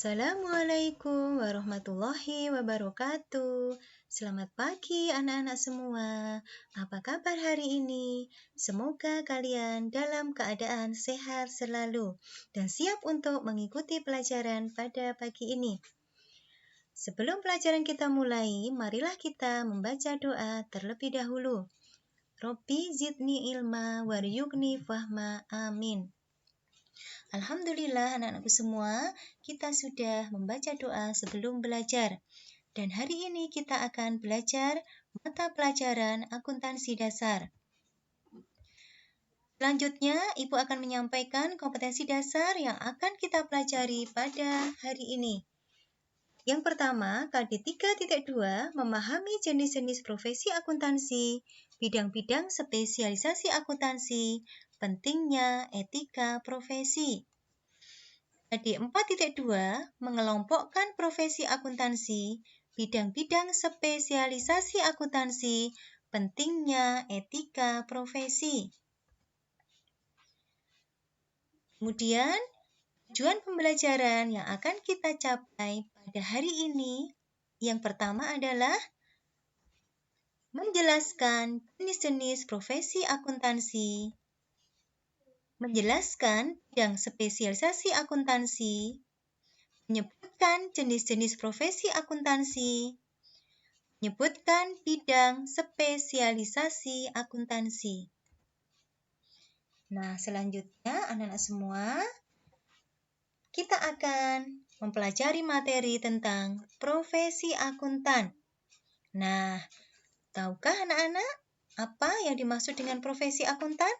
Assalamualaikum warahmatullahi wabarakatuh. Selamat pagi anak-anak semua. Apa kabar hari ini? Semoga kalian dalam keadaan sehat selalu dan siap untuk mengikuti pelajaran pada pagi ini. Sebelum pelajaran kita mulai, marilah kita membaca doa terlebih dahulu. Robbi zidni ilma waryugni fahma, amin. Alhamdulillah anak-anakku semua, kita sudah membaca doa sebelum belajar. Dan hari ini kita akan belajar mata pelajaran akuntansi dasar. Selanjutnya, Ibu akan menyampaikan kompetensi dasar yang akan kita pelajari pada hari ini. Yang pertama, KD 3.2, memahami jenis-jenis profesi akuntansi, bidang-bidang spesialisasi akuntansi, pentingnya etika profesi. KD 4.2, mengelompokkan profesi akuntansi, bidang-bidang spesialisasi akuntansi, pentingnya etika profesi. Kemudian, tujuan pembelajaran yang akan kita capai pada hari ini, yang pertama adalah menjelaskan jenis-jenis profesi akuntansi, menjelaskan bidang spesialisasi akuntansi, menyebutkan jenis-jenis profesi akuntansi, menyebutkan bidang spesialisasi akuntansi. Nah, selanjutnya anak-anak semua, kita akan mempelajari materi tentang profesi akuntan. Nah, tahukah anak-anak apa yang dimaksud dengan profesi akuntan?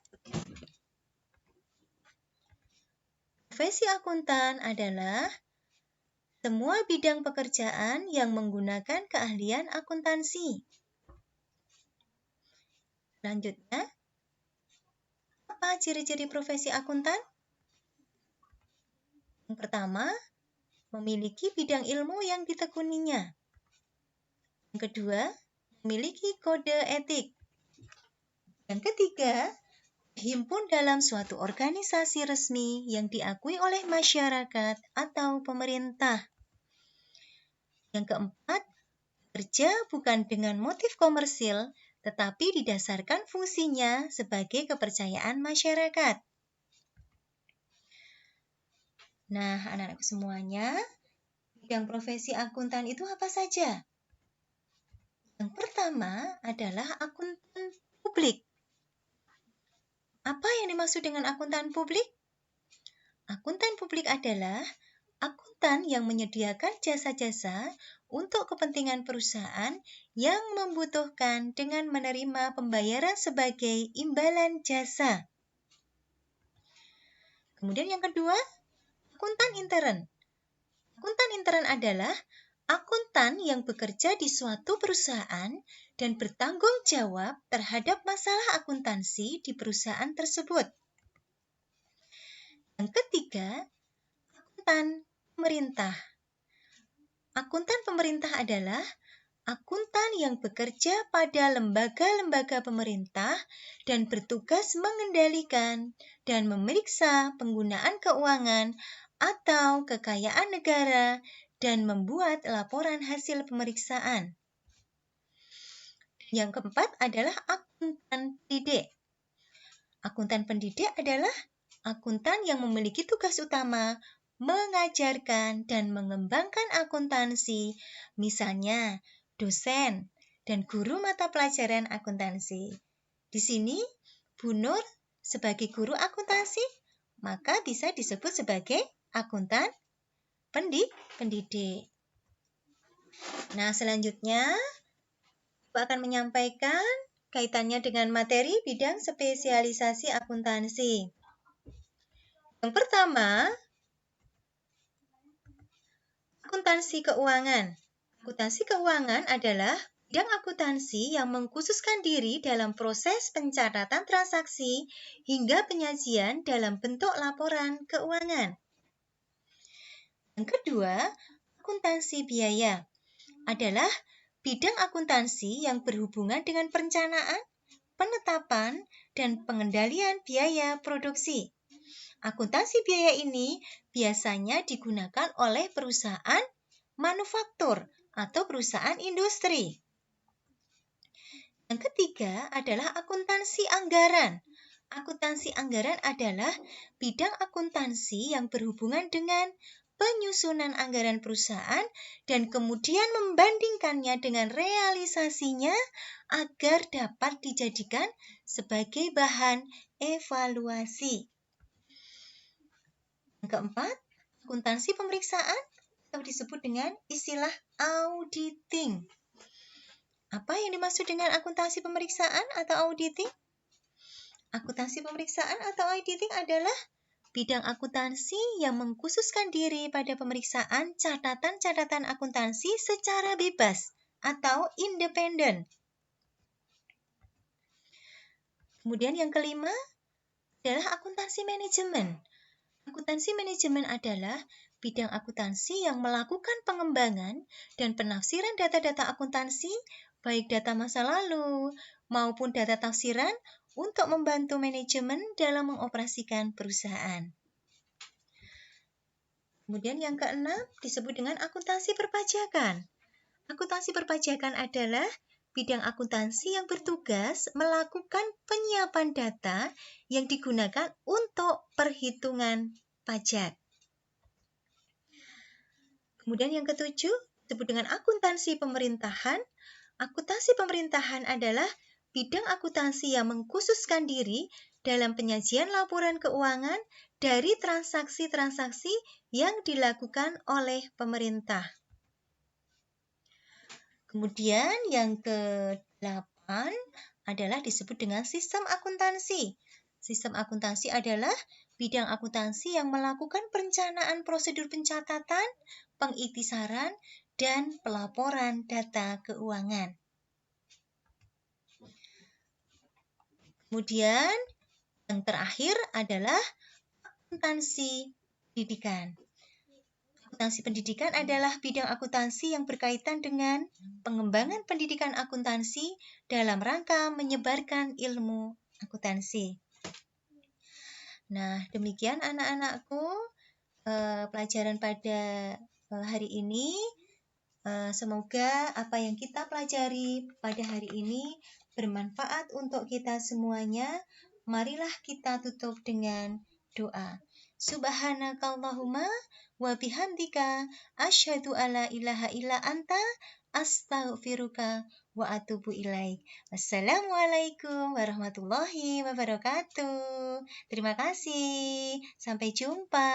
Profesi akuntan adalah semua bidang pekerjaan yang menggunakan keahlian akuntansi. Selanjutnya, apa ciri-ciri profesi akuntan? Yang pertama, memiliki bidang ilmu yang ditekuninya. Yang kedua, memiliki kode etik. Yang ketiga, himpun dalam suatu organisasi resmi yang diakui oleh masyarakat atau pemerintah. Yang keempat, kerja bukan dengan motif komersil, tetapi didasarkan fungsinya sebagai kepercayaan masyarakat. Nah, anak-anak semuanya, bidang profesi akuntan itu apa saja? Yang pertama adalah akuntan publik. Apa yang dimaksud dengan akuntan publik? Akuntan publik adalah akuntan yang menyediakan jasa-jasa untuk kepentingan perusahaan yang membutuhkan dengan menerima pembayaran sebagai imbalan jasa. Kemudian yang kedua, akuntan intern. Akuntan intern adalah akuntan yang bekerja di suatu perusahaan dan bertanggung jawab terhadap masalah akuntansi di perusahaan tersebut. Yang ketiga, akuntan pemerintah. Akuntan pemerintah adalah akuntan yang bekerja pada lembaga-lembaga pemerintah dan bertugas mengendalikan dan memeriksa penggunaan keuangan atau kekayaan negara dan membuat laporan hasil pemeriksaan. Yang keempat adalah akuntan pendidik. Akuntan pendidik adalah akuntan yang memiliki tugas utama mengajarkan dan mengembangkan akuntansi, misalnya dosen dan guru mata pelajaran akuntansi. Di sini, Bu Nur sebagai guru akuntansi, maka bisa disebut sebagai akuntan pendidik. Nah, selanjutnya, Ibu akan menyampaikan kaitannya dengan materi bidang spesialisasi akuntansi. Yang pertama, akuntansi keuangan. Akuntansi keuangan adalah bidang akuntansi yang mengkhususkan diri dalam proses pencatatan transaksi hingga penyajian dalam bentuk laporan keuangan. Yang kedua, akuntansi biaya adalah bidang akuntansi yang berhubungan dengan perencanaan, penetapan, dan pengendalian biaya produksi. Akuntansi biaya ini biasanya digunakan oleh perusahaan manufaktur atau perusahaan industri. Yang ketiga adalah akuntansi anggaran. Akuntansi anggaran adalah bidang akuntansi yang berhubungan dengan penyusunan anggaran perusahaan dan kemudian membandingkannya dengan realisasinya agar dapat dijadikan sebagai bahan evaluasi. Yang keempat, akuntansi pemeriksaan atau disebut dengan istilah auditing. Apa yang dimaksud dengan akuntansi pemeriksaan atau auditing? Akuntansi pemeriksaan atau auditing adalah bidang akuntansi yang mengkhususkan diri pada pemeriksaan catatan-catatan akuntansi secara bebas atau independen. Kemudian yang kelima adalah akuntansi manajemen. Akuntansi manajemen adalah bidang akuntansi yang melakukan pengembangan dan penafsiran data-data akuntansi, baik data masa lalu maupun data tafsiran untuk membantu manajemen dalam mengoperasikan perusahaan. Kemudian yang keenam disebut dengan akuntansi perpajakan. Akuntansi perpajakan adalah bidang akuntansi yang bertugas melakukan penyiapan data yang digunakan untuk perhitungan pajak. Kemudian yang ketujuh disebut dengan akuntansi pemerintahan. Akuntansi pemerintahan adalah bidang akuntansi yang mengkhususkan diri dalam penyajian laporan keuangan dari transaksi-transaksi yang dilakukan oleh pemerintah. Kemudian yang ke-8 adalah disebut dengan sistem akuntansi. Sistem akuntansi adalah bidang akuntansi yang melakukan perencanaan prosedur pencatatan, pengiktisaran, dan pelaporan data keuangan. Kemudian yang terakhir adalah akuntansi pendidikan. Akuntansi pendidikan adalah bidang akuntansi yang berkaitan dengan pengembangan pendidikan akuntansi dalam rangka menyebarkan ilmu akuntansi. Nah, demikian anak-anakku pelajaran pada hari ini. Semoga apa yang kita pelajari pada hari ini bermanfaat untuk kita semuanya. Marilah kita tutup dengan doa. Subhanakallahumma wa bihamdika asyhadu alla ilaha illa anta astaghfiruka wa atubu ilaik. Wassalamualaikum warahmatullahi wabarakatuh. Terima kasih. Sampai jumpa.